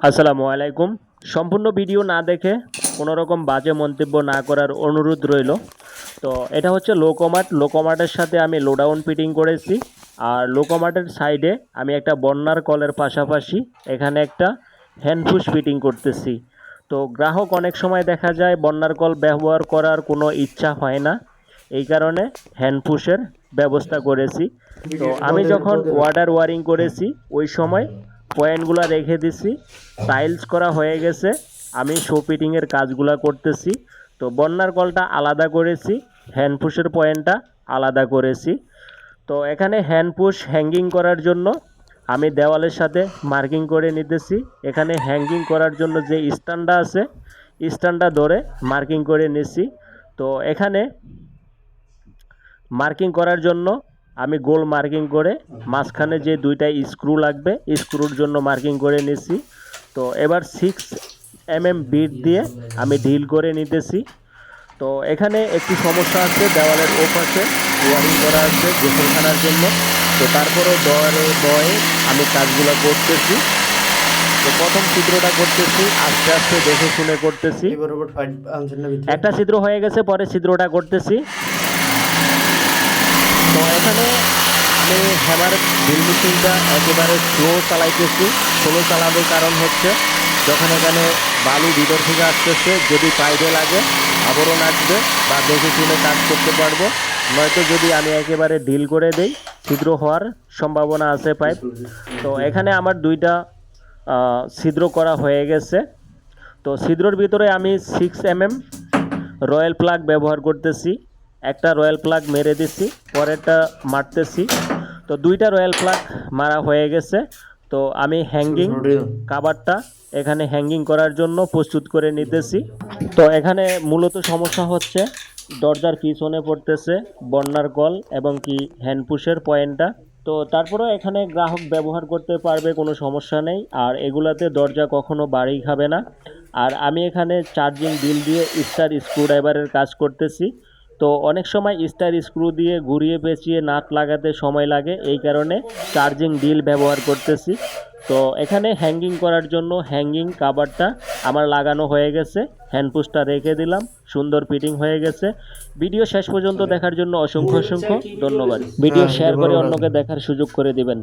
আসসালামু আলাইকুম। সম্পূর্ণ ভিডিও না দেখে কোনো রকম বাজে মন্তব্য না করার অনুরোধ রইল। তো এটা হচ্ছে লোকোমার্টের সাথে আমি লোডাউন ফিটিং করেছি। আর লোকোমার্টের সাইডে আমি একটা বন্যার কলের পাশাপাশি এখানে একটা হ্যান্ডপুশ ফিটিং করতেছি। তো গ্রাহক অনেক সময় দেখা যায় বন্যার কল ব্যবহার করার কোনো ইচ্ছা হয় না, এই কারণে হ্যান্ডপুশের ব্যবস্থা করেছি। তো আমি যখন ওয়াটার ওয়ারিং করেছি ওই সময় পয়েন্টগুলো রেখে দিছি, টাইলস করা হয়ে গেছে, আমি শো ফিটিংয়ের কাজগুলো করতেছি। তো বন্যার কলটা আলাদা করেছি, হ্যান্ডপুশের পয়েন্টটা আলাদা করেছি। তো এখানে হ্যান্ডপুশ হ্যাঙ্গিং করার জন্য আমি দেওয়ালের সাথে মার্কিং করে নিতেছি। এখানে হ্যাঙ্গিং করার জন্য যে স্ট্যান্ডটা আছে, স্ট্যান্ডটা ধরে মার্কিং করে নিছি। তো এখানে মার্কিং করার জন্য আমি গোল মার্কিং করে মাঝখানে যে দুইটা স্ক্রু লাগবে স্ক্রুর জন্য মার্কিং করে নিছি। তো এবার 6 mm বিট দিয়ে আমি ঢিল করে নিতেছি। তো এখানে একটি সমস্যা আছে, দেওয়ালের ওপাশে ওয়ারিং করা আছে গোসলখানার জন্য। তো তারপরেও বয়ে আমি কাজগুলো করতেছি। তো প্রথম ছিদ্রটা করতেছি আস্তে আস্তে দেখে শুনে করতেছি। একটা ছিদ্র হয়ে গেছে, পরে ছিদ্রটা করতেছি। তো এখানে আমি হ্যামার ড্রিল মেশিনটা একেবারে স্লো চালাইতেছি। স্লো চালানোর কারণ হচ্ছে যখন এখানে বালু ভিতর থেকে আসতেছে, যদি পাইপে লাগে আবরণ আসবে বা দেখে শুনে কাজ করতে পারবো। নয়তো যদি আমি একেবারে ঢিল করে দেই ছিদ্র হওয়ার সম্ভাবনা আছে পাইপ। তো এখানে আমার দুইটা ছিদ্র করা হয়ে গেছে। তো ছিদ্রর ভিতরে আমি 6 mm রয়্যাল প্লাগ ব্যবহার করতেছি। একটা রয়্যাল প্লাগ মেরে দিছি, পরেরটা মারতেছি। তো দুইটা রয়্যাল প্লাগ মারা হয়ে গেছে। তো আমি হ্যাঙ্গিং কাভারটা এখানে হ্যাঙ্গিং করার জন্য প্রস্তুত করে নিতেছি। তো এখানে মূলত সমস্যা হচ্ছে দরজার পিছনে পড়তেছে বন্যার কল এবং কি হ্যান্ডপুশের পয়েন্টটা। তো তারপরেও এখানে গ্রাহক ব্যবহার করতে পারবে, কোনো সমস্যা নেই। আর এগুলাতে দরজা কখনো বাড়ি খাবে না। আর আমি এখানে চার্জিং ডিল দিয়ে স্টার স্ক্রুড্রাইভারের কাজ করতেছি। তো অনেক সময় স্টার স্ক্রু দিয়ে ঘুরিয়ে পেঁচিয়ে নাট লাগাতে সময় লাগে, এই কারণে চার্জিং ডিল ব্যবহার করতেছি। তো এখানে হ্যাঙ্গিং করার জন্য হ্যাঙ্গিং কাভারটা আমার লাগানো হয়ে গেছে, হ্যান্ডপুশটা রেখে দিলাম, সুন্দর ফিটিং হয়ে গেছে। ভিডিও শেষ পর্যন্ত দেখার জন্য অসংখ্য ধন্যবাদ। ভিডিও শেয়ার করে অন্যকে দেখার সুযোগ করে দিবেন।